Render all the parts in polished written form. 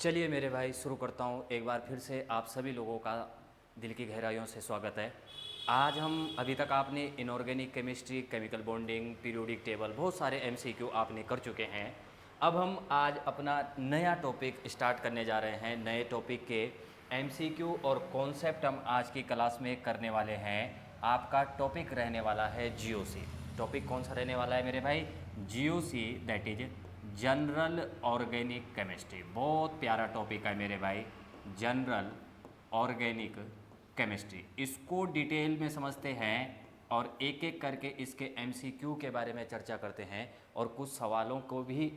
चलिए मेरे भाई शुरू करता हूँ। एक बार फिर से आप सभी लोगों का दिल की गहराइयों से स्वागत है। आज हम अभी तक आपने inorganic chemistry, chemical bonding, periodic table बहुत सारे एमसीक्यू आपने कर चुके हैं। अब हम आज अपना नया टॉपिक स्टार्ट करने जा रहे हैं। नए टॉपिक के एमसीक्यू और कॉन्सेप्ट हम आज की क्लास में करने वाले हैं। आपका टॉपिक रहने वाला है जीओसी। टॉपिक कौन सा रहने वाला है मेरे भाई? GOC, that is general organic chemistry. बहुत प्यारा टॉपिक है मेरे भाई, जनरल ऑर्गेनिक केमिस्ट्री। इसको डिटेल में समझते हैं और एक एक करके इसके एमसीक्यू के बारे में चर्चा करते हैं और कुछ सवालों को भी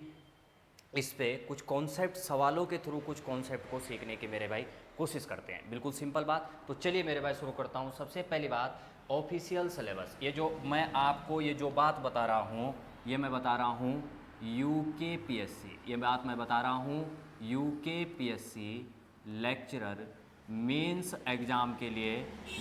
इस पे कुछ कॉन्सेप्ट, सवालों के थ्रू कुछ कॉन्सेप्ट को सीखने की मेरे भाई कोशिश करते हैं। बिल्कुल सिंपल बात। तो चलिए मेरे भाई शुरू करता हूँ। सबसे पहली बात, ऑफिशियल सिलेबस। ये जो मैं आपको ये जो बात बता रहा हूँ, ये मैं बता रहा हूँ यूकेपीएससी, ये बात मैं बता रहा हूँ यूकेपीएससी लेक्चरर मेंस एग्ज़ाम के लिए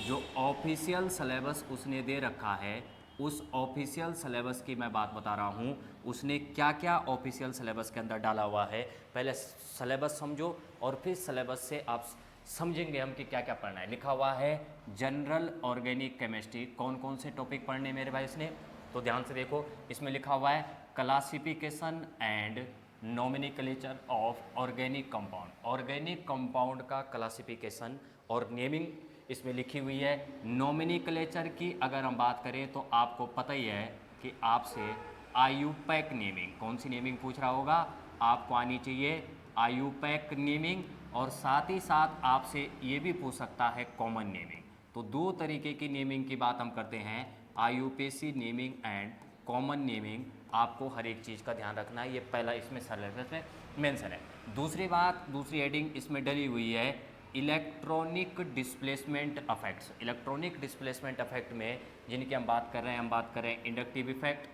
जो ऑफिशियल सिलेबस उसने दे रखा है, उस ऑफिशियल सिलेबस की मैं बात बता रहा हूँ। उसने क्या क्या ऑफिशियल सिलेबस के अंदर डाला हुआ है, पहले सिलेबस समझो और फिर सिलेबस से आप समझेंगे हम कि क्या क्या पढ़ना है। लिखा हुआ है जनरल ऑर्गेनिक केमिस्ट्री। कौन कौन से टॉपिक पढ़ने मेरे भाई इसने? तो ध्यान से देखो, इसमें लिखा हुआ है classification and nomenclature of organic compound. Organic compound का क्लासिफिकेशन और नेमिंग इसमें लिखी हुई है। नोमेनक्लेचर की अगर हम बात करें तो आपको पता ही है कि आपसे आयुपैक नेमिंग, कौन सी नेमिंग पूछ रहा होगा, आपको आनी चाहिए आयुपैक नेमिंग। और साथ ही साथ आपसे ये भी पूछ सकता है कॉमन नेमिंग। तो दो तरीके की नेमिंग की बात हम करते हैं, आयुपेसी नेमिंग एंड कॉमन नेमिंग। आपको हर एक चीज़ का ध्यान रखना है। ये पहला इसमें सिलेबस में मेंशन है। दूसरी बात, दूसरी हेडिंग इसमें डली हुई है electronic displacement effects. Electronic displacement effect में जिनकी हम बात कर रहे हैं, हम बात कर रहे हैं inductive effect,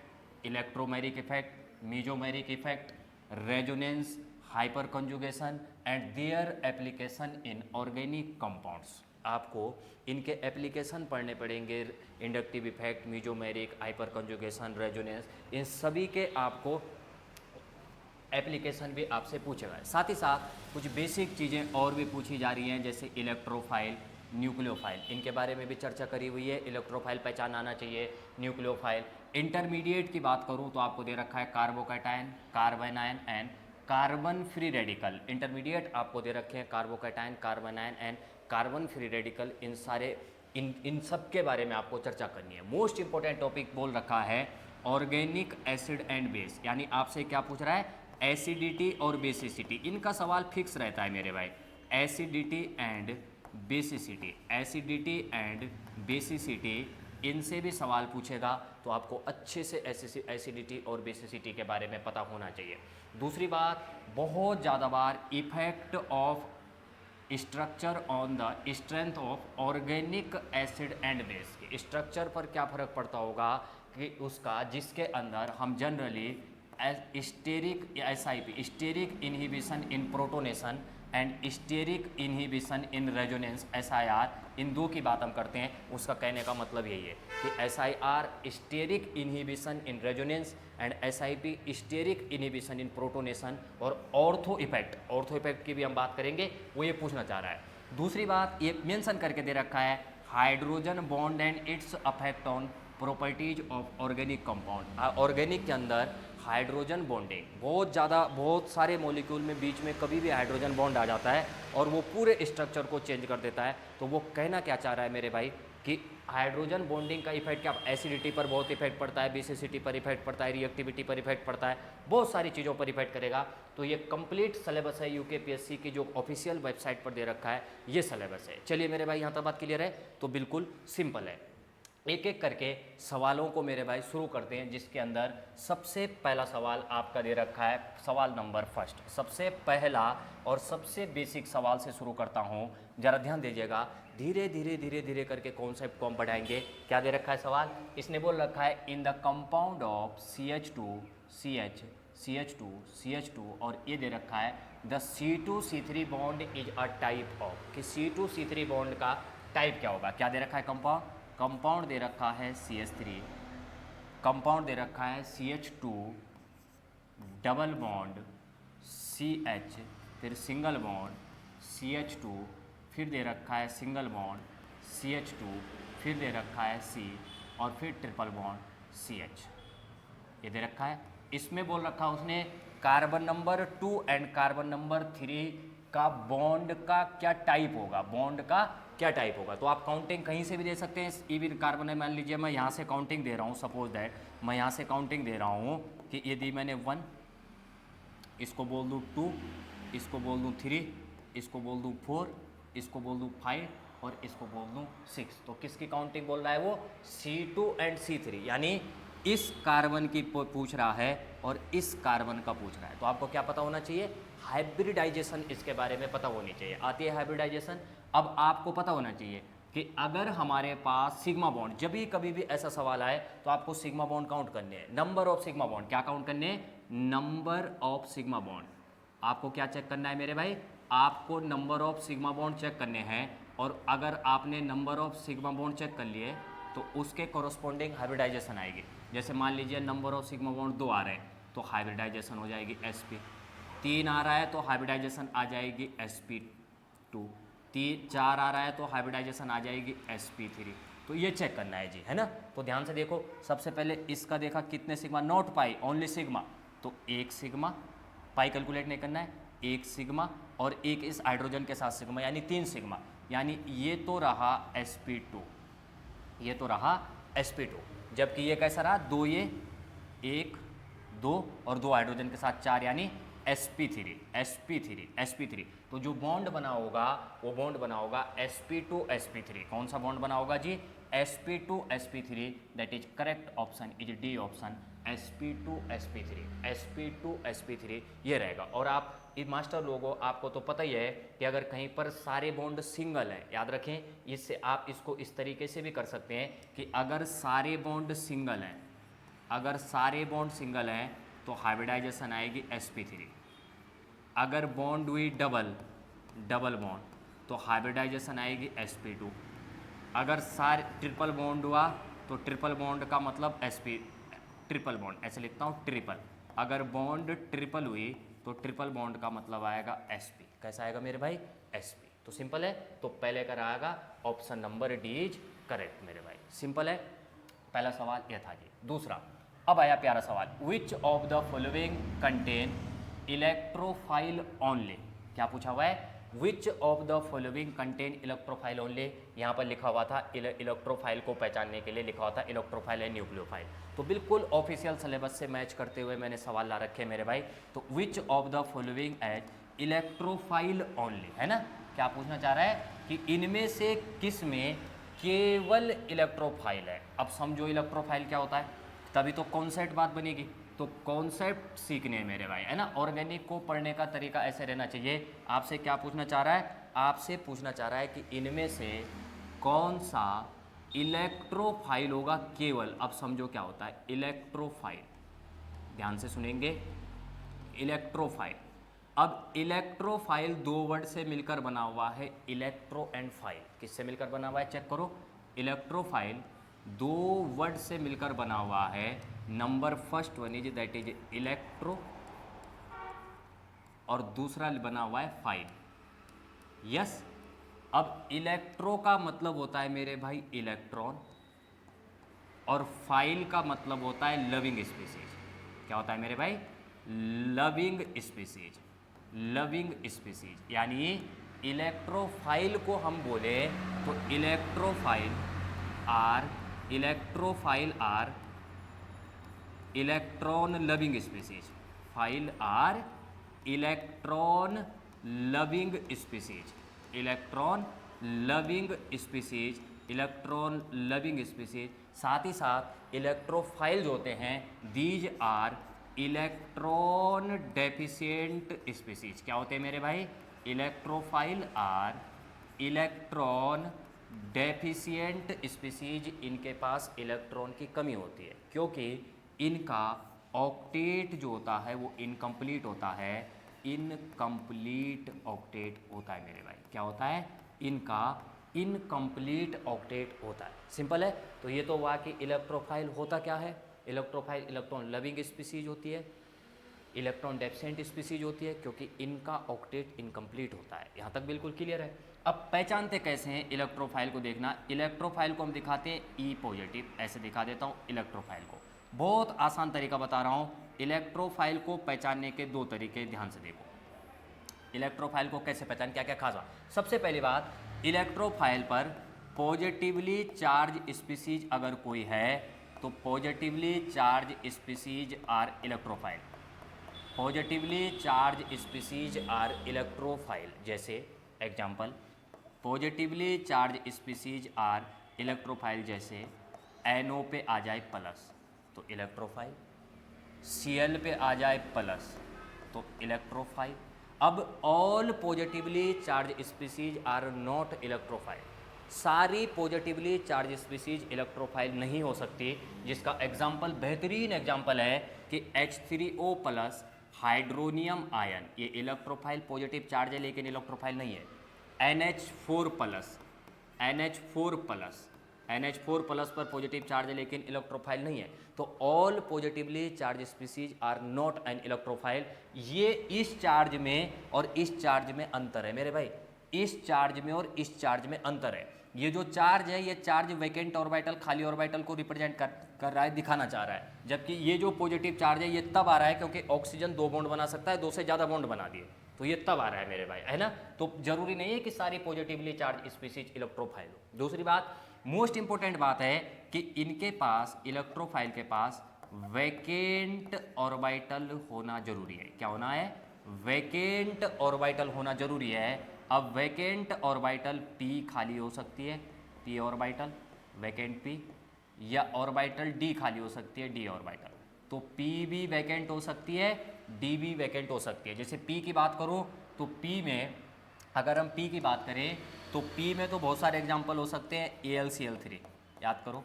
electromeric effect, mesomeric effect, resonance, hyperconjugation and their application in organic compounds. आपको इनके एप्लीकेशन पढ़ने पड़ेंगे। Inductive effect, mesomeric, hyperconjugation, resonance, इन सभी के आपको एप्लीकेशन भी आपसे पूछेगा। साथ ही साथ कुछ बेसिक चीज़ें और भी पूछी जा रही हैं, जैसे इलेक्ट्रोफाइल, न्यूक्लियोफाइल, इनके बारे में भी चर्चा करी हुई है। इलेक्ट्रोफाइल पहचान आना चाहिए, न्यूक्लियोफाइल। इंटरमीडिएट की बात करूं तो आपको दे रखा है carbocation, carbanion and carbon free radical. Intermediate आपको दे रखे हैं carbocation, carbanion and carbon free radical. इन सारे इन सब के बारे में आपको चर्चा करनी है। मोस्ट इंपॉर्टेंट टॉपिक बोल रखा है ऑर्गेनिक एसिड एंड बेस, यानी आपसे क्या पूछ रहा है, एसिडिटी और बेसिसिटी। इनका सवाल फिक्स रहता है मेरे भाई, acidity and basicity, acidity and basicity, इनसे भी सवाल पूछेगा। तो आपको अच्छे से एसिडिटी और बेसिसिटी के बारे में पता होना चाहिए। दूसरी बात, बहुत ज़्यादा बार effect of structure on the strength of organic acid and base. Structure पर क्या फ़र्क पड़ता होगा कि उसका, जिसके अंदर हम generally steric SIP, steric inhibition in protonation and steric inhibition in resonance SIR, इन दो की बात हम करते हैं। उसका कहने का मतलब यही है कि SIR steric inhibition in resonance and SIP steric inhibition in protonation. और ऑर्थो इफेक्ट की भी हम बात करेंगे, वो ये पूछना चाह रहा है। दूसरी बात ये मेंशन करके दे रखा है hydrogen bond and it's affect on properties of organic compound. Organic के अंदर हाइड्रोजन बॉन्डिंग बहुत सारे मॉलिक्यूल में बीच में कभी भी हाइड्रोजन बॉन्ड आ जाता है और वो पूरे स्ट्रक्चर को चेंज कर देता है। तो वो कहना क्या चाह रहा है मेरे भाई कि हाइड्रोजन बॉन्डिंग का इफेक्ट क्या, एसिडिटी पर बहुत इफेक्ट पड़ता है, बेसिसिटी पर इफेक्ट पड़ता है, रिएक्टिविटी पर इफेक्ट पड़ता है, बहुत सारी चीज़ों पर इफेक्ट करेगा। तो ये कंप्लीट सिलेबस है यूकेपीएससी की, जो ऑफिशियल वेबसाइट पर दे रखा है, ये सिलेबस है। चलिए मेरे भाई यहाँ तक बात क्लियर है? तो बिल्कुल सिंपल है। एक एक करके सवालों को मेरे भाई शुरू करते हैं, जिसके अंदर सबसे पहला सवाल आपका दे रखा है, सवाल नंबर फर्स्ट। सबसे पहला और सबसे बेसिक सवाल से शुरू करता हूं, जरा ध्यान दीजिएगा। धीरे धीरे धीरे धीरे करके कॉन्सेप्ट को हम बढ़ाएंगे। क्या दे रखा है सवाल? इसने बोल रखा है in the compound of CH2 और ये दे रखा है the C2C3 bond is a type of, कि C2C3 बॉन्ड का टाइप क्या होगा। क्या दे रखा है? कंपाउंड दे रखा है CH3, कंपाउंड दे रखा है CH2 डबल बॉन्ड CH फिर सिंगल बॉन्ड CH2, फिर दे रखा है सिंगल बॉन्ड CH2, फिर दे रखा है C, और फिर ट्रिपल बॉन्ड CH, ये दे रखा है। इसमें बोल रखा है उसने carbon number 2 and carbon number 3 का बॉन्ड का क्या टाइप होगा, बॉन्ड का क्या टाइप होगा। तो आप काउंटिंग कहीं से भी दे सकते हैं। इवन कार्बन है, मान लीजिए मैं यहाँ से काउंटिंग दे रहा हूँ, सपोज दैट मैं यहाँ से काउंटिंग दे रहा हूँ कि ये दी मैंने 1, इसको बोल दूँ 2, इसको बोल दूँ 3, इसको बोल दूँ 4, इसको बोल दूँ 5 और इसको बोल दूँ 6। तो किसकी काउंटिंग बोल रहा है वो, C2 एंड C3, यानी इस कार्बन की पूछ रहा है और इस कार्बन का पूछ रहा है। तो आपको क्या पता होना चाहिए, हाइब्रिडाइजेशन इसके बारे में पता होनी चाहिए। आती है हाइब्रिडाइजेशन। अब आपको पता होना चाहिए कि अगर हमारे पास सिग्मा बॉन्ड, जब भी कभी भी ऐसा सवाल आए तो आपको सिग्मा बॉन्ड काउंट करने हैं, नंबर ऑफ सिग्मा बॉन्ड, क्या काउंट करने हैं, नंबर ऑफ सिग्मा बॉन्ड। आपको क्या चेक करना है मेरे भाई, आपको number of sigma bond check करने हैं। और अगर आपने number of sigma bond check कर लिए तो उसके कोरोस्पोंडिंग हाइब्रिडाइजेशन आएगी। जैसे मान लीजिए नंबर ऑफ सिग्मा बॉन्ड 2 आ रहे हैं तो हाइब्रिडाइजेशन हो जाएगी sp, 3 आ रहा है तो हाइब्रिडाइजेशन आ जाएगी sp2, 4 आ रहा है तो हाइब्रिडाइजेशन आ जाएगी sp3। तो ये चेक करना है जी, है ना। तो ध्यान से देखो, सबसे पहले इसका देखा कितने sigma, not pi only sigma, तो 1 सिग्मा, पाई कैलकुलेट नहीं करना है, 1 सिग्मा और एक इस हाइड्रोजन के साथ सिग्मा, यानी 3 सिग्मा, यानी ये तो रहा sp2, ये तो रहा sp2। जबकि ये कैसा रहा, 2 ये 1 2 और 2 हाइड्रोजन के साथ 4, यानी sp3। तो जो बॉन्ड बना होगा वो बॉन्ड बना होगा sp2 sp3। कौन सा बॉन्ड बना होगा जी, sp2 sp3, that is correct option is D option, sp2 sp3 ये रहेगा। और आप मास्टर लोगों, आपको तो पता ही है कि अगर कहीं पर सारे बॉन्ड सिंगल हैं, याद रखें, इससे आप इसको इस तरीके से भी कर सकते हैं कि अगर सारे बॉन्ड सिंगल हैं, अगर सारे बॉन्ड सिंगल हैं तो हाइब्रिडाइजेशन आएगी sp3। अगर बॉन्ड हुई डबल बॉन्ड तो हाइब्रिडाइजेशन आएगी sp2। अगर सारे ट्रिपल बॉन्ड हुआ तो ट्रिपल बॉन्ड का मतलब ट्रिपल बॉन्ड, ऐसे लिखता हूँ ट्रिपल। अगर बॉन्ड ट्रिपल हुई तो ट्रिपल बॉन्ड का मतलब आएगा sp। कैसा आएगा मेरे भाई, sp। तो सिंपल है, तो पहले का आएगा option number D is correct मेरे भाई, सिंपल है। पहला सवाल यह था जी। दूसरा, अब आया प्यारा सवाल, विच of the following contain electrophile only. क्या पूछा हुआ है, विच of the following contain electrophile only. यहाँ पर लिखा हुआ था इलेक्ट्रोफाइल को पहचानने के लिए लिखा हुआ था इलेक्ट्रोफाइल एंड न्यूक्लियोफाइल। तो बिल्कुल ऑफिशियल सिलेबस से मैच करते हुए मैंने सवाल ला रखे मेरे भाई। तो which of the following as electrophile only, है ना। क्या पूछना चाह रहा है कि इनमें से किस में केवल इलेक्ट्रोफाइल है। अब समझो इलेक्ट्रोफाइल क्या होता है, तभी तो कॉन्सेप्ट बात बनेगी। तो कॉन्सेप्ट सीखने हैं मेरे भाई, है ना। ऑर्गेनिक को पढ़ने का तरीका ऐसे रहना चाहिए। आपसे क्या पूछना चाह रहा है, आपसे पूछना चाह रहा है कि इनमें से कौन सा इलेक्ट्रोफाइल होगा केवल। अब समझो क्या होता है इलेक्ट्रोफाइल, ध्यान से सुनेंगे, इलेक्ट्रोफाइल। अब इलेक्ट्रोफाइल 2 वर्ड से मिलकर बना हुआ है, इलेक्ट्रो एंड फाइल। किससे मिलकर बना हुआ है, चेक करो। इलेक्ट्रोफाइल 2 वर्ड से मिलकर बना हुआ है। Number first one is that is electro और दूसरा बना हुआ है फाइल। यस। अब इलेक्ट्रो का मतलब होता है मेरे भाई इलेक्ट्रॉन और फाइल का मतलब होता है लविंग स्पीसीज। क्या होता है मेरे भाई, लविंग स्पीसीज, लविंग स्पीसीज। यानी इलेक्ट्रोफाइल को हम बोले तो electrophile are electron loving species, phile are electron loving species, electron loving species, electron loving species. साथ ही साथ इलेक्ट्रोफाइल जो होते हैं these are electron deficient species. क्या होते हैं मेरे भाई, electrophile are electron deficient species. इनके पास इलेक्ट्रॉन की कमी होती है क्योंकि इनका ऑक्टेट जो होता है वो इनकम्प्लीट होता है, इनकम्प्लीट ऑक्टेट होता है मेरे भाई। क्या होता है, इनका इनकम्प्लीट ऑक्टेट होता है। सिंपल है। तो ये तो हुआ कि इलेक्ट्रोफाइल होता क्या है, इलेक्ट्रोफाइल इलेक्ट्रॉन लविंग स्पीसीज होती है। इलेक्ट्रॉन डेफिशिएंट स्पीसीज होती है क्योंकि इनका ऑक्टेट इनकम्प्लीट होता है। यहाँ तक बिल्कुल क्लियर है। अब पहचानते कैसे हैं इलेक्ट्रोफाइल को, देखना इलेक्ट्रोफाइल को हम दिखाते हैं ई पॉजिटिव, ऐसे दिखा देता हूँ इलेक्ट्रोफाइल को। बहुत आसान तरीका बता रहा हूँ, इलेक्ट्रोफाइल को पहचानने के दो तरीके, ध्यान से देखो इलेक्ट्रोफाइल को कैसे पहचान, क्या क्या खास बात। सबसे पहली बात, इलेक्ट्रोफाइल पर पॉजिटिवली चार्ज स्पीसीज अगर कोई है तो positively charge species are electrophile, positively charge species are electrophile. जैसे example, positively charge species are electrophile, जैसे NO पे आ जाए प्लस तो इलेक्ट्रोफाइल, Cl पे आ जाए प्लस तो इलेक्ट्रोफाइल। अब all positively charge species are not electrophile, सारी पॉजिटिवली चार्ज स्पीसीज इलेक्ट्रोफाइल नहीं हो सकती, जिसका एग्जाम्पल, बेहतरीन एग्जाम्पल है कि H3O प्लस हाइड्रोनियम आयन, ये इलेक्ट्रोफाइल पॉजिटिव चार्ज है लेकिन इलेक्ट्रोफाइल नहीं है। NH4 प्लस, NH4 प्लस पर पॉजिटिव चार्ज है लेकिन इलेक्ट्रोफाइल नहीं है, तो all positively charge species are not an electrophile. ये इस चार्ज में और इस चार्ज में अंतर है मेरे भाई, इस चार्ज में और इस चार्ज में अंतर है। ये जो चार्ज है, ये चार्ज वैकेंट ऑर्बिटल, खाली ऑर्बिटल को रिप्रेजेंट कर रहा है, दिखाना चाह रहा है, जबकि ये जो पॉजिटिव चार्ज है ये तब आ रहा है क्योंकि ऑक्सीजन 2 बॉन्ड बना सकता है, 2 से ज़्यादा बॉन्ड बना दिए, तो ये तब आ रहा है मेरे भाई, है ना। तो जरूरी नहीं है कि सारी पॉजिटिवली चार्ज स्पीसीज इलेक्ट्रोफाइल हो। दूसरी बात, मोस्ट इंपॉर्टेंट बात है कि इनके पास, इलेक्ट्रोफाइल के पास वैकेंट ऑर्बिटल होना जरूरी है। क्या होना है? वैकेंट ऑर्बिटल होना जरूरी है। अब वैकेंट ऑर्बिटल p खाली हो सकती है, p ऑर्बिटल वैकेंट p, या ऑर्बिटल d खाली हो सकती है, d ऑर्बिटल। तो p भी वैकेंट हो सकती है, d भी वैकेंट हो सकती है। जैसे p की बात करूं तो p में, अगर हम p की बात करें तो p में तो बहुत सारे एग्जांपल हो सकते हैं। AlCl3 याद करो,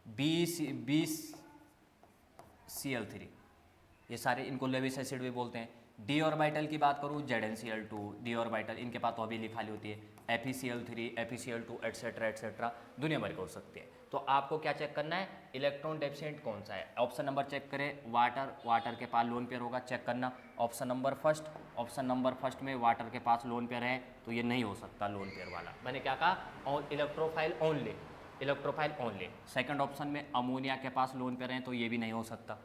BCl3, ये सारे, इनको लेविस एसिड भी बोलते हैं। डी ऑर्बिटल की बात करूँ, ZnCl2, डी ऑर्बिटल, इनके पास तो अभी लिखा ली होती है। FeCl3, FeCl2 एटसेट्रा एटसेट्रा, दुनिया भर के हो सकते हैं। तो आपको क्या चेक करना है? इलेक्ट्रॉन डेफिशिएंट कौन सा है। ऑप्शन नंबर चेक करें, वाटर, वाटर के पास लोन पेयर होगा, चेक करना। ऑप्शन नंबर फर्स्ट में वाटर के पास लोन पेयर है तो ये नहीं हो सकता लोन पेयर वाला। मैंने क्या कहा? Electrophile only, electrophile only. Second option में अमोनिया के पास लोन पेयर है तो ये भी नहीं हो सकता।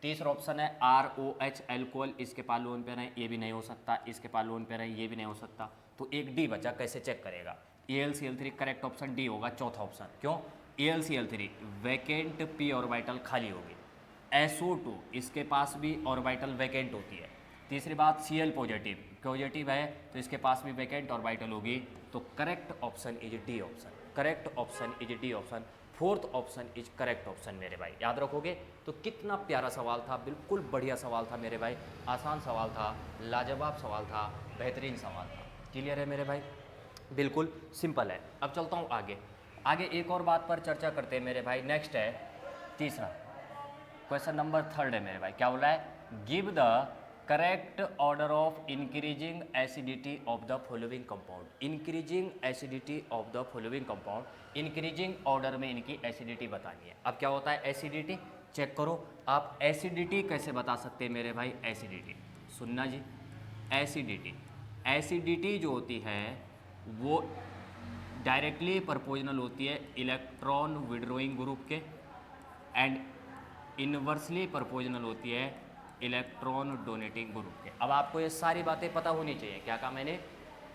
तीसरा ऑप्शन है ROH एल्कोहल, इसके पास लोन पेयर है, ये भी नहीं हो सकता। इसके पास लोन पेयर है, ये भी नहीं हो सकता। तो एक डी बचा, कैसे चेक करेगा? AlCl3 करेक्ट ऑप्शन डी होगा, चौथा ऑप्शन। क्यों? AlCl3 वैकेंट p ऑर्बिटल खाली होगी। SO2 इसके पास भी ऑर्बिटल वैकेंट होती है। तीसरी बात, Cl पॉजिटिव है तो इसके पास भी वैकेंट ऑर्बिटल होगी। तो correct option is D option, correct option is D option. Fourth option is correct option मेरे भाई, याद रखोगे। तो कितना प्यारा सवाल था, बिल्कुल बढ़िया सवाल था मेरे भाई, आसान सवाल था, लाजवाब सवाल था, बेहतरीन सवाल था। क्लियर है मेरे भाई? बिल्कुल सिंपल है। अब चलता हूँ आगे। आगे एक और बात पर चर्चा करते हैं मेरे भाई। नेक्स्ट है तीसरा, क्वेश्चन नंबर 3 है मेरे भाई। क्या बोला है? Give the correct order of increasing acidity of the following compound. Increasing acidity of the following compound, increasing order में इनकी एसिडिटी बतानी है। अब क्या होता है एसिडिटी? चेक करो आप, एसिडिटी कैसे बता सकते हैं मेरे भाई? एसिडिटी सुनना जी, एसिडिटी जो होती है वो डायरेक्टली प्रोपोर्शनल होती है इलेक्ट्रॉन विड्रोइंग ग्रुप के, एंड इन्वर्सली प्रोपोर्शनल होती है इलेक्ट्रॉन डोनेटिंग ग्रुप के। अब आपको ये सारी बातें पता होनी चाहिए। क्या कहा मैंने?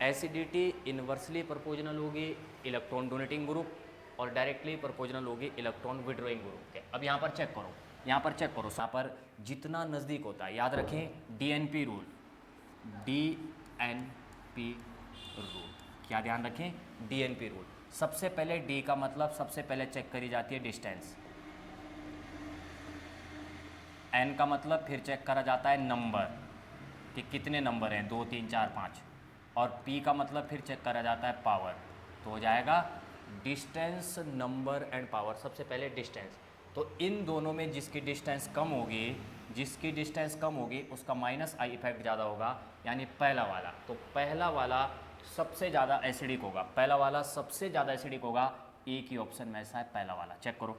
एसिडिटी इन्वर्सली प्रोपोर्शनल होगी इलेक्ट्रॉन डोनेटिंग ग्रुप और डायरेक्टली प्रोपोर्शनल होगी इलेक्ट्रॉन विड्रोइंग ग्रुप के। अब यहाँ पर चेक करो, यहाँ पर जितना नज़दीक होता है, याद रखें DNP रूल, DNP रूल, क्या ध्यान रखें? DNP rule. सबसे पहले D का मतलब सबसे पहले चेक करी जाती है डिस्टेंस, N का मतलब फिर चेक करा जाता है नंबर कि कितने नंबर हैं, 2 3 4 5, और P का मतलब फिर चेक करा जाता है पावर। तो हो जाएगा डिस्टेंस, नंबर एंड पावर। सबसे पहले डिस्टेंस, तो इन दोनों में जिसकी डिस्टेंस कम होगी उसका -I इफेक्ट ज़्यादा होगा, यानी पहला वाला। तो पहला वाला सबसे ज़्यादा एसिडिक होगा, पहला वाला सबसे ज़्यादा एसिडिक होगा। एक ही ऑप्शन में ऐसा है, पहला वाला। चेक करो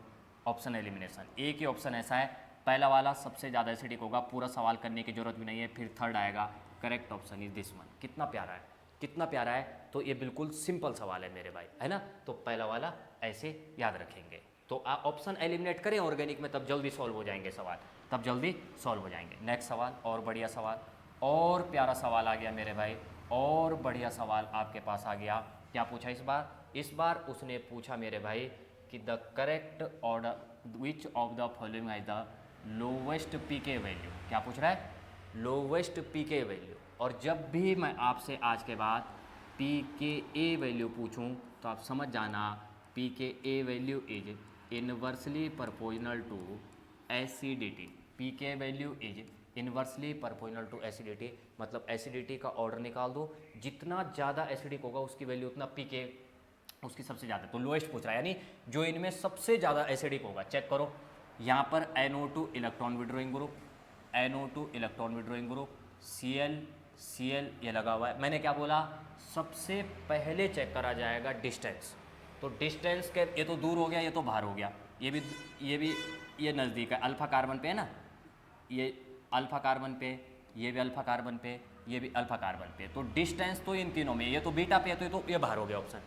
ऑप्शन एलिमिनेशन, एक ही ऑप्शन ऐसा है पहला वाला सबसे ज़्यादा एसिडिक होगा, पूरा सवाल करने की जरूरत भी नहीं है। फिर थर्ड आएगा, correct option is this one. कितना प्यारा है, कितना प्यारा है। तो ये बिल्कुल सिंपल सवाल है मेरे भाई, है ना। तो पहला वाला ऐसे याद रखेंगे। तो आप ऑप्शन एलिमिनेट करें ऑर्गेनिक में, तब जल्दी सॉल्व हो जाएंगे सवाल, तब जल्दी सॉल्व हो जाएंगे। नेक्स्ट सवाल, और बढ़िया सवाल, और प्यारा सवाल आ गया मेरे भाई, और बढ़िया सवाल आपके पास आ गया। क्या पूछा इस बार? इस बार उसने पूछा मेरे भाई कि the correct order which of the following is the lowest pK value. क्या पूछ रहा है? Lowest pK value. और जब भी मैं आपसे आज के बाद पीके वैल्यू पूछूं तो आप समझ जाना pK value is inversely proportional to acidity. PK value is inversely proportional to acidity, मतलब एसिडिटी का ऑर्डर निकाल दो, जितना ज़्यादा एसिडिक होगा उसकी वैल्यू उतना पीके उसकी सबसे ज़्यादा। तो लोएस्ट पूछ रहा है, यानी जो इनमें सबसे ज़्यादा एसिडिक होगा। चेक करो यहाँ पर NO2 electron withdrawing group, NO2 electron withdrawing group, Cl ये लगा हुआ है। मैंने क्या बोला? सबसे पहले चेक करा जाएगा डिस्टेंस। तो डिस्टेंस के, ये तो दूर हो गया, ये तो बाहर हो गया, ये नज़दीक है, अल्फा कार्बन पे है ना, ये अल्फा कार्बन पे, ये भी अल्फा कार्बन पे, ये भी अल्फा कार्बन पे। तो डिस्टेंस तो इन तीनों में, ये तो बीटा पे है तो ये बाहर हो गया ऑप्शन।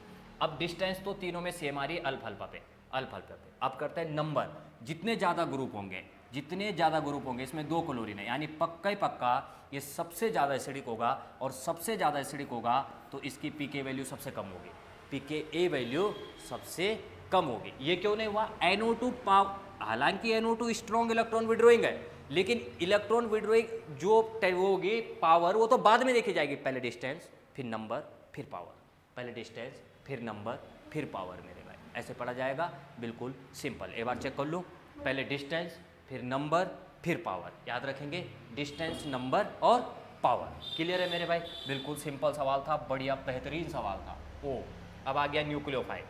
अब डिस्टेंस तो तीनों में सेम आ रही है, अल्फा अल्फा पे, अल्फा अल्फा पे। अब करते हैं नंबर, जितने ज़्यादा ग्रुप होंगे, इसमें 2 क्लोरीन है, यानी पक्का ही पक्का ये सबसे ज़्यादा एसिडिक होगा। और सबसे ज़्यादा एसिडिक होगा तो इसकी पीके वैल्यू सबसे कम होगी, पीके वैल्यू सबसे कम होगी। ये क्यों नहीं हुआ? NO2 हालांकि NO2 स्ट्रॉन्ग इलेक्ट्रॉन विड्रॉइंग है, लेकिन इलेक्ट्रॉन विड्रॉइंग जो वो होगी पावर, वो तो बाद में देखी जाएगी। पहले डिस्टेंस फिर नंबर फिर पावर, पहले डिस्टेंस फिर नंबर फिर पावर मेरे भाई, ऐसे पढ़ा जाएगा। बिल्कुल सिंपल, एक बार चेक कर लो, पहले डिस्टेंस फिर नंबर फिर पावर, याद रखेंगे, डिस्टेंस नंबर और पावर। क्लियर है मेरे भाई? बिल्कुल सिंपल सवाल था, बढ़िया बेहतरीन सवाल था। अब आ गया न्यूक्लियोफाइल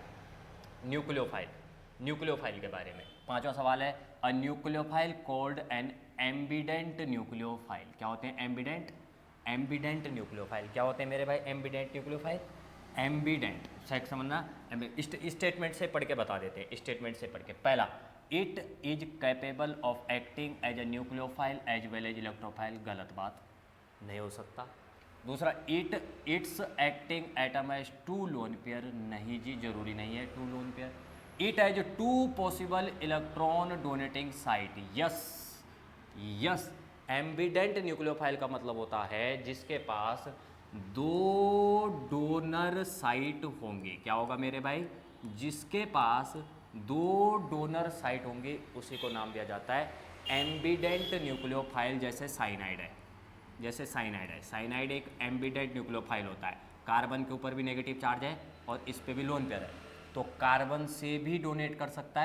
के बारे में। 5वां सवाल है, a nucleophile called an ambient nucleophile. क्या होते हैं? Ambient nucleophile. क्या होते हैं मेरे भाई? Ambient nucleophile. एम्बिडेंट सेक्स समझना, स्टेटमेंट से पढ़ के बता देते हैं, स्टेटमेंट से पढ़ के। पहला, it is capable of acting as a nucleophile as well as electrophile. गलत बात, नहीं हो सकता। दूसरा, it's acting atom as 2 lone pair. नहीं जी, जरूरी नहीं है 2 lone pair. It as 2 possible electron donating site. Yes, ambident nucleophile का मतलब होता है जिसके पास 2 डोनर साइट होंगे। क्या होगा मेरे भाई? जिसके पास 2 डोनर साइट होंगे उसी को नाम दिया जाता है एम्बिडेंट न्यूक्लियोफाइल। जैसे साइनाइड है, साइनाइड एक एम्बिडेंट न्यूक्लियोफाइल होता है। कार्बन के ऊपर भी नेगेटिव चार्ज है और इस पे भी लोन पेयर है, तो कार्बन से भी डोनेट कर सकता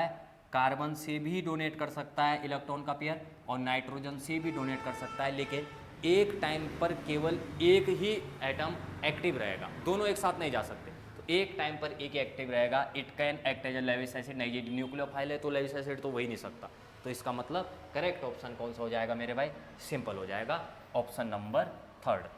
है, इलेक्ट्रॉन का पेयर, और नाइट्रोजन से भी डोनेट कर सकता है। लेकिन एक टाइम पर केवल एक ही एटम एक्टिव रहेगा, दोनों एक साथ नहीं जा सकते। तो एक टाइम पर एक ही एक्टिव रहेगा। It can act as a Lewis acid. नहीं, ये न्यूक्लियोफाइल है तो लेविस एसिड तो वही नहीं सकता। तो इसका मतलब करेक्ट ऑप्शन कौन सा हो जाएगा मेरे भाई? सिंपल हो जाएगा, ऑप्शन नंबर 3।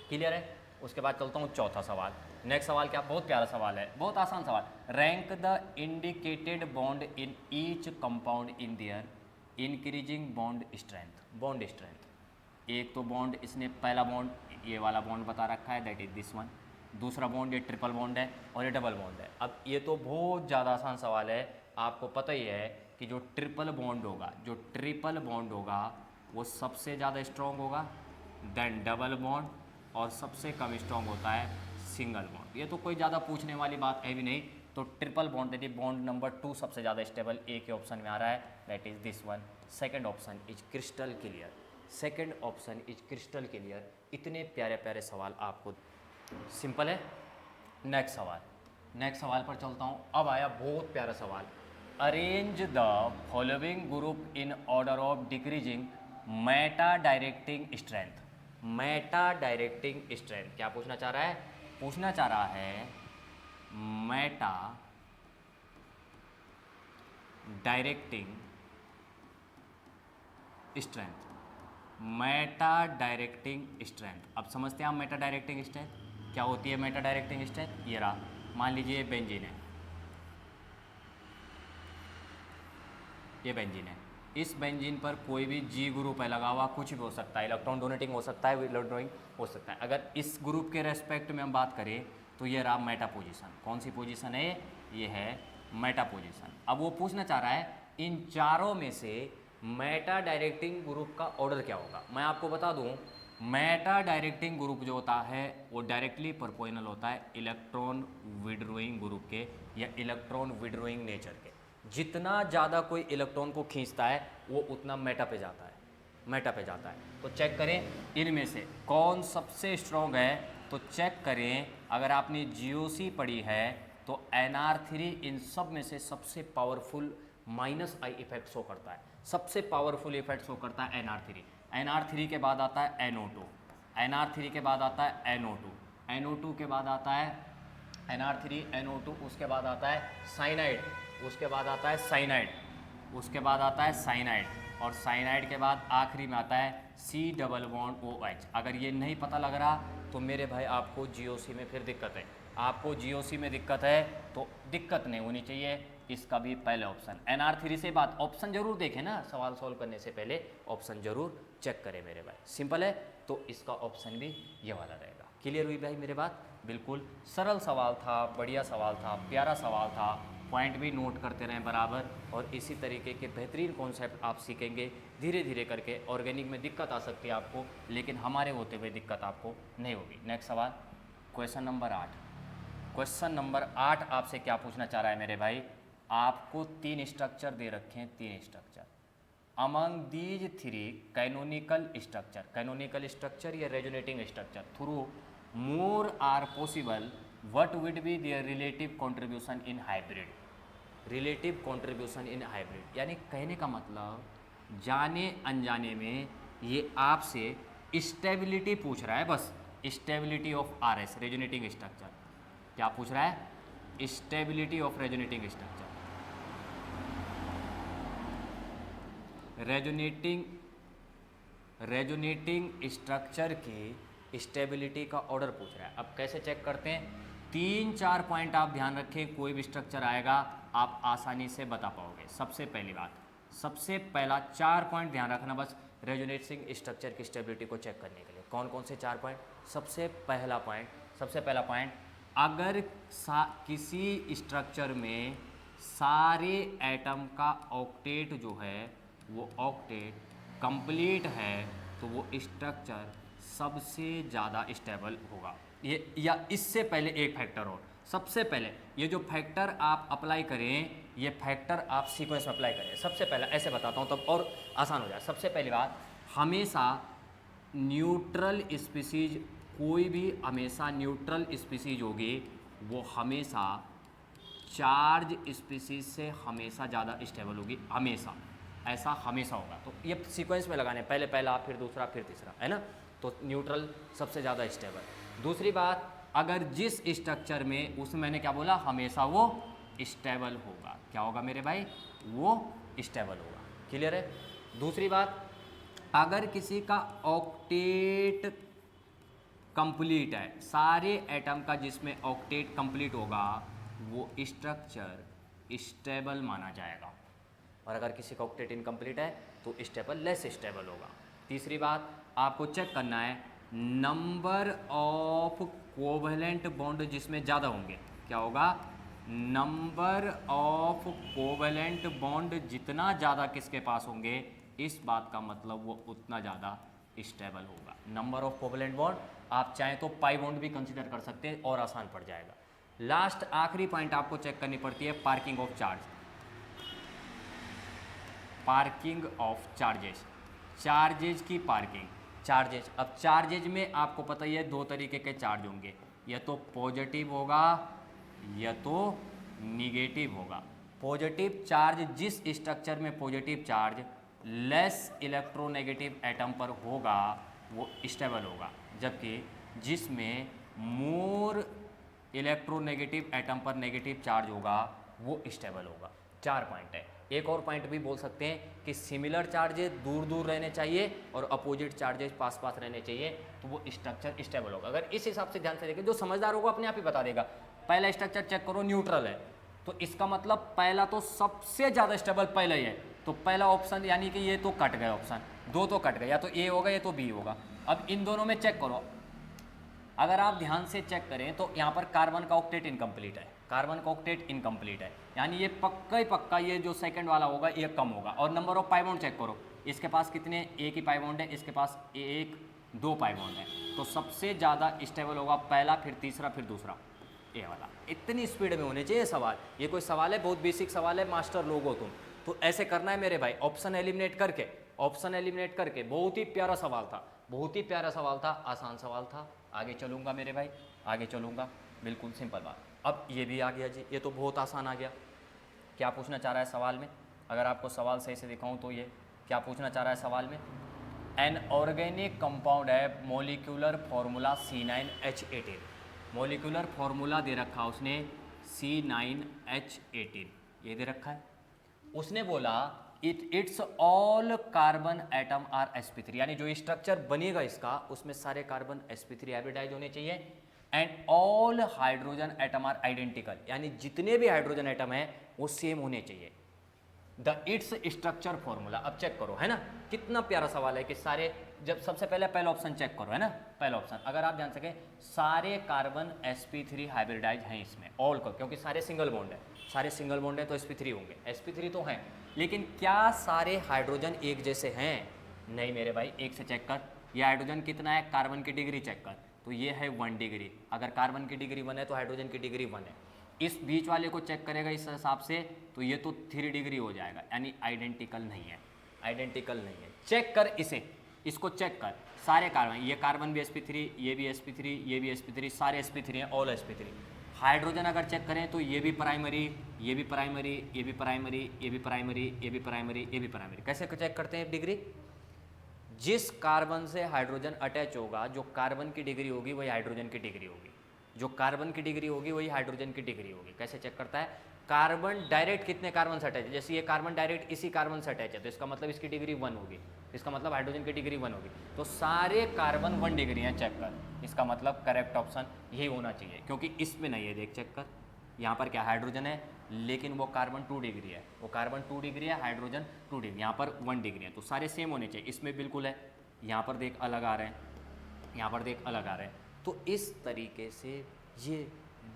क्लियर है? उसके बाद चलता हूँ चौथा सवाल। नेक्स्ट सवाल क्या? बहुत प्यारा सवाल है, बहुत आसान सवाल। Rank the indicated bond in each compound in their increasing bond strength. एक तो बॉन्ड, इसने पहला बॉन्ड ये वाला बॉन्ड बता रखा है, दैट इज दिस वन। दूसरा बॉन्ड ये ट्रिपल बॉन्ड है और ये डबल बॉन्ड है। अब ये तो बहुत ज़्यादा आसान सवाल है, आपको पता ही है कि जो ट्रिपल बॉन्ड होगा वो सबसे ज़्यादा स्ट्रॉन्ग होगा, देन डबल बॉन्ड, और सबसे कम स्ट्रॉन्ग होता है सिंगल बॉन्ड। ये तो कोई ज़्यादा पूछने वाली बात है भी नहीं। तो ट्रिपल बॉन्ड यानी बॉन्ड नंबर 2 सबसे ज़्यादा स्टेबल ए के ऑप्शन में आ रहा है, that is this one. Second option is crystal clear. इतने प्यारे प्यारे सवाल आपको सिंपल है। नेक्स्ट सवाल पर चलता हूँ। अब आया बहुत प्यारा सवाल, arrange the following group in order of decreasing Meta directing strength. क्या पूछना चाह रहा है? पूछना चाह रहा है मेटा डायरेक्टिंग स्ट्रेंथ। अब समझते हैं हम मेटा डायरेक्टिंग स्ट्रेंथ क्या होती है। मेटा डायरेक्टिंग स्ट्रेंथ ये रहा, मान लीजिए बेंजीन है, ये बेंजीन है, इस बेंजीन पर कोई भी G ग्रुप है लगा हुआ, कुछ भी हो सकता है, इलेक्ट्रॉन डोनेटिंग हो सकता है, इलेक्ट्रॉनिक हो सकता है। अगर इस ग्रुप के रेस्पेक्ट में हम बात करें तो ये रहा मेटा पोजीशन। कौन सी पोजीशन है ये है मेटा पोजीशन। अब वो पूछना चाह रहा है इन चारों में से मेटा डायरेक्टिंग ग्रुप का ऑर्डर क्या होगा। मैं आपको बता दूं, मेटा डायरेक्टिंग ग्रुप जो होता है वो डायरेक्टली प्रोपोर्शनल होता है इलेक्ट्रॉन विड्रोइंग ग्रुप के या इलेक्ट्रॉन विड्रोइंग नेचर के। जितना ज़्यादा कोई इलेक्ट्रॉन को खींचता है वो उतना मेटा पे जाता है, मेटा पे जाता है। तो चेक करें इनमें से कौन सबसे स्ट्रॉन्ग है। तो चेक करें, अगर आपने GOC पढ़ी है तो NR3 इन सब में से सबसे पावरफुल -I इफेक्ट शो करता है, सबसे पावरफुल इफेक्ट शो करता है NR3। NR3 के बाद आता है NO2, NR3 के बाद आता है NO2, NO2 के बाद आता है NR3 NO2, उसके बाद आता है साइनाइड, उसके बाद आता है साइनाइड, उसके बाद आता है साइनाइड, और साइनाइड के बाद आखिरी में आता है C+OH। अगर ये नहीं पता लग रहा तो मेरे भाई आपको GOC में फिर दिक्कत है, आपको GOC में दिक्कत है तो दिक्कत नहीं होनी चाहिए, इसका भी पहले ऑप्शन। NR3 से बात, ऑप्शन जरूर देखें ना, सवाल सॉल्व करने से पहले ऑप्शन जरूर चेक करें मेरे भाई। सिंपल है, तो इसका ऑप्शन भी ये वाला रहेगा। क्लियर हुई भाई मेरे बात? बिल्कुल सरल सवाल था, बढ़िया सवाल था, प्यारा सवाल था। पॉइंट भी नोट करते रहें बराबर, और इसी तरीके के बेहतरीन कॉन्सेप्ट आप सीखेंगे धीरे धीरे करके। ऑर्गेनिक में दिक्कत आ सकती है आपको, लेकिन हमारे होते हुए दिक्कत आपको नहीं होगी। नेक्स्ट सवाल, क्वेश्चन नंबर 8। क्वेश्चन नंबर 8 आपसे क्या पूछना चाह रहा है मेरे भाई, आपको 3 स्ट्रक्चर दे रखे हैं, 3 structure. Among these 3 canonical structure, canonical structure या resonating structure through more are possible, what would be their relative contribution in hybrid. Relative contribution in hybrid यानी कहने का मतलब जाने अनजाने में ये आपसे स्टेबिलिटी पूछ रहा है, बस stability of RS resonating structure. क्या पूछ रहा है? Stability of resonating structure. Resonating structure की स्टेबिलिटी का ऑर्डर पूछ रहा है। अब कैसे चेक करते हैं? 3-4 पॉइंट आप ध्यान रखें, कोई भी स्ट्रक्चर आएगा आप आसानी से बता पाओगे। सबसे पहली बात, सबसे पहला 4 पॉइंट ध्यान रखना बस रेजोनेटिंग स्ट्रक्चर की स्टेबिलिटी को चेक करने के लिए। कौन कौन से 4 पॉइंट? सबसे पहला पॉइंट, अगर किसी स्ट्रक्चर में सारे एटम का ऑक्टेट जो है वो ऑक्टेट कंप्लीट है तो वो स्ट्रक्चर सबसे ज़्यादा स्टेबल होगा। ये या इससे पहले एक फैक्टर और, सबसे पहले ये जो फैक्टर आप अप्लाई करें, ये फैक्टर आप सीक्वेंस में अप्लाई करें। सबसे पहला ऐसे बताता हूँ तब और आसान हो जाए। सबसे पहली बात, हमेशा न्यूट्रल स्पीसीज, कोई भी हमेशा न्यूट्रल स्पीसीज होगी वो हमेशा चार्ज स्पीसीज से हमेशा ज़्यादा स्टेबल होगी, हमेशा, ऐसा हमेशा होगा। तो ये सीक्वेंस में लगाने, पहले पहला फिर दूसरा फिर तीसरा, है ना। तो न्यूट्रल सबसे ज़्यादा स्टेबल। दूसरी बात, अगर जिस स्ट्रक्चर में, उसमें मैंने क्या बोला, हमेशा वो स्टेबल होगा। क्या होगा मेरे भाई? वो स्टेबल होगा। क्लियर है? दूसरी बात, अगर किसी का ऑक्टेट कंप्लीट है, सारे एटम का जिसमें ऑक्टेट कंप्लीट होगा वो स्ट्रक्चर स्टेबल माना जाएगा, और अगर किसी का ऑक्टेट इनकम्प्लीट है तो स्टेबल लेस स्टेबल होगा। तीसरी बात, आपको चेक करना है नंबर ऑफ कोवेलेंट बॉन्ड जिसमें ज़्यादा होंगे। क्या होगा? नंबर ऑफ कोवेलेंट बॉन्ड जितना ज़्यादा किसके पास होंगे, इस बात का मतलब वो उतना ज़्यादा स्टेबल होगा। नंबर ऑफ कोवेलेंट बॉन्ड आप चाहें तो पाई बॉन्ड भी कंसीडर कर सकते हैं और आसान पड़ जाएगा। लास्ट आखिरी पॉइंट आपको चेक करनी पड़ती है parking of charge, parking of charges, charges की पार्किंग। चार्जेज, अब चार्जेज में आपको पता ही है 2 तरीके के चार्ज होंगे, या तो पॉजिटिव होगा या तो निगेटिव होगा। पॉजिटिव चार्ज, जिस स्ट्रक्चर में positive charge less electronegative atom पर होगा वो स्टेबल होगा, जबकि जिसमें मोर इलेक्ट्रोनेगेटिव एटम पर नेगेटिव चार्ज होगा वो स्टेबल होगा। 4 पॉइंट है। एक और पॉइंट भी बोल सकते हैं कि सिमिलर चार्जेस दूर दूर रहने चाहिए और अपोजिट चार्जेस पास पास रहने चाहिए, तो वो स्ट्रक्चर स्टेबल होगा। अगर इस हिसाब से ध्यान से देखें, जो समझदार होगा अपने आप ही बता देगा। पहला स्ट्रक्चर चेक करो, न्यूट्रल है, तो इसका मतलब पहला तो सबसे ज़्यादा स्टेबल पहला ही है, तो पहला ऑप्शन यानी कि ये तो कट गए ऑप्शन, दो तो कट गए, या तो ए होगा या तो बी होगा। अब इन दोनों में चेक करो, अगर आप ध्यान से चेक करें तो यहाँ पर कार्बन का ऑक्टेट इनकम्प्लीट है, कार्बन का ऑक्टेट इनकम्प्लीट है, यानी ये पक्का ही पक्का ये जो सेकंड वाला होगा ये कम होगा। और number of pi bond check करो, इसके पास कितने, एक ही पाई बॉन्ड है, इसके पास एक दो पाई बॉन्ड है, तो सबसे ज़्यादा स्टेबल होगा पहला, फिर तीसरा, फिर दूसरा, ये वाला। इतनी स्पीड में होने चाहिए सवाल, ये कोई सवाल है, बहुत बेसिक सवाल है, मास्टर लोग हो तुम, तो ऐसे करना है मेरे भाई, ऑप्शन एलिमिनेट करके, ऑप्शन एलिमिनेट करके। बहुत ही प्यारा सवाल था, बहुत ही प्यारा सवाल था, आसान सवाल था। आगे चलूँगा मेरे भाई, आगे चलूँगा, बिल्कुल सिंपल बात। अब ये भी आ गया जी, ये तो बहुत आसान आ गया। क्या पूछना चाह रहा है सवाल में, अगर आपको सवाल सही से दिखाऊं तो ये क्या पूछना चाह रहा है सवाल में, एन ऑर्गेनिक कंपाउंड है, molecular formula C9H18, molecular formula दे रखा उसने C9H18, ये दे रखा है। उसने बोला it's all carbon atom are sp3, यानी जो स्ट्रक्चर बनेगा इसका उसमें सारे कार्बन sp3 हाइब्रिडाइज होने चाहिए, and all hydrogen atom are identical, यानी जितने भी हाइड्रोजन एटम है वो सेम होने चाहिए। द इट्स स्ट्रक्चर फॉर्मूला, अब चेक करो, है ना कितना प्यारा सवाल है कि सारे, जब सबसे पहले पहला ऑप्शन चेक करो, है ना पहला ऑप्शन, अगर आप जान सके सारे कार्बन sp3 हाइब्रिडाइज हैं इसमें, ऑल को, क्योंकि सारे सिंगल बॉन्ड है, सारे सिंगल बॉन्ड है तो sp3 होंगे, sp3 तो हैं, लेकिन क्या सारे हाइड्रोजन एक जैसे हैं, नहीं मेरे भाई, एक से चेक कर, ये हाइड्रोजन कितना है, कार्बन की डिग्री चेक कर, तो ये है 1 डिग्री, अगर कार्बन की डिग्री 1 है तो हाइड्रोजन की डिग्री 1 है, इस बीच वाले को चेक करेगा इस हिसाब से तो ये तो 3 डिग्री हो जाएगा, यानी आइडेंटिकल नहीं है, आइडेंटिकल नहीं है। चेक कर इसे, इसको चेक कर, सारे कार्बन, ये कार्बन भी sp3, ये भी sp3, ये भी sp3, सारे sp3 हैं, ऑल sp3। हाइड्रोजन अगर चेक करें तो ये भी प्राइमरी, ये भी प्राइमरी, ये भी प्राइमरी, ये भी प्राइमरी, ये भी प्राइमरी, ये भी प्राइमरी। कैसे चेक करते हैं डिग्री, जिस कार्बन से हाइड्रोजन अटैच होगा, जो कार्बन की डिग्री होगी वही हाइड्रोजन की डिग्री होगी, जो कार्बन की डिग्री होगी वही हाइड्रोजन की डिग्री होगी। कैसे चेक करता है, कार्बन डायरेक्ट कितने कार्बन से अटैच है, जैसे ये कार्बन डायरेक्ट इसी कार्बन से अटैच है तो इसका मतलब इसकी डिग्री 1 होगी, इसका मतलब हाइड्रोजन की डिग्री 1 होगी, तो सारे कार्बन 1 डिग्री हैं, चेक कर, इसका मतलब करेक्ट ऑप्शन यही होना चाहिए, क्योंकि इसमें नहीं है, देख चेक कर, यहाँ पर क्या हाइड्रोजन है लेकिन वो कार्बन 2 डिग्री है, वो कार्बन 2 डिग्री है, हाइड्रोजन 2 डिग्री, यहाँ पर 1 डिग्री है, तो सारे सेम होने चाहिए, इसमें बिल्कुल है, यहाँ पर देख अलग आ रहे हैं, यहाँ पर देख अलग आ रहे हैं। तो इस तरीके से ये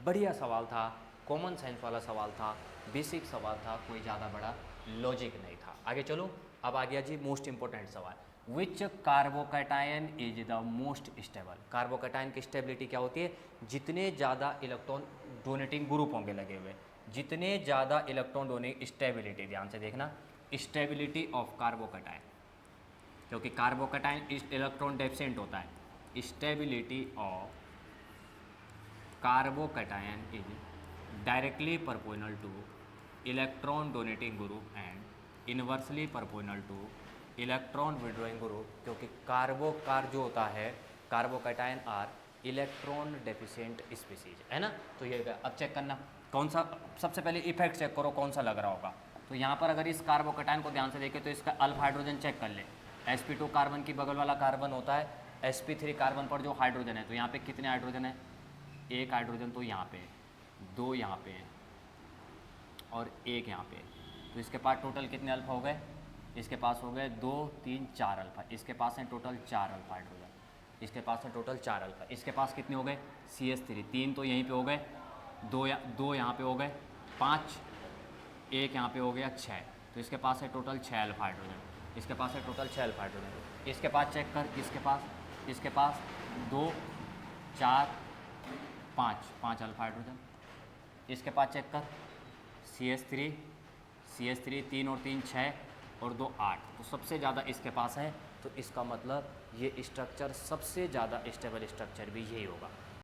बढ़िया सवाल था, कॉमन सेंस वाला सवाल था, बेसिक सवाल था, कोई ज़्यादा बड़ा लॉजिक नहीं था। आगे चलो, अब आ गया जी मोस्ट इंपॉर्टेंट सवाल, which carbocation is the most stable. Carbocation की स्टेबिलिटी क्या होती है, जितने ज़्यादा इलेक्ट्रॉन डोनेटिंग ग्रुप होंगे लगे हुए, जितने ज़्यादा इलेक्ट्रॉन डोनेटिंग, स्टेबिलिटी ध्यान से देखना, स्टेबिलिटी ऑफ कार्बोकैटायन, क्योंकि कार्बोकैटायन इलेक्ट्रॉन डेफिशिएंट होता है, stability of carbocation is directly proportional to electron donating group and inversely proportional to electron withdrawing group, क्योंकि कार्बोकार जो होता है, carbocation are electron deficient species, है ना। तो ये अब चेक करना कौन सा, सबसे पहले इफेक्ट चेक करो कौन सा लग रहा होगा। तो यहाँ पर अगर इस कार्बोकैटायन को ध्यान से देखें तो इसका अल्फा हाइड्रोजन चेक कर ले, sp2 कार्बन की बगल वाला कार्बन होता है, sp3 कार्बन पर जो हाइड्रोजन है, तो यहाँ पे कितने हाइड्रोजन है, एक हाइड्रोजन तो यहाँ पे, दो यहाँ पे और एक यहाँ पे, तो इसके पास टोटल कितने अल्फा हो गए, इसके पास हो गए 2 3 4 अल्फा, इसके पास है टोटल 4 अल्फा हाइड्रोजन, इसके पास है टोटल 4 अल्फा, इसके पास कितने हो गए CH3, 3 तो यहीं पे हो गए, दो यहाँ पे हो गए 5, एक यहाँ पे हो गया 6, तो इसके पास है टोटल 6 अल्फा हाइड्रोजन, इसके पास है टोटल 6 अल्फा हाइड्रोजन, इसके पास चेक कर, इसके पास 2 4 5 अल्फा हाइड्रोजन, इसके पास चेक कर CH3 3 और 3 6 और 2 8, तो सबसे ज़्यादा इसके पास है, तो इसका मतलब ये स्ट्रक्चर सबसे ज़्यादा स्टेबल स्ट्रक्चर भी यही होगा।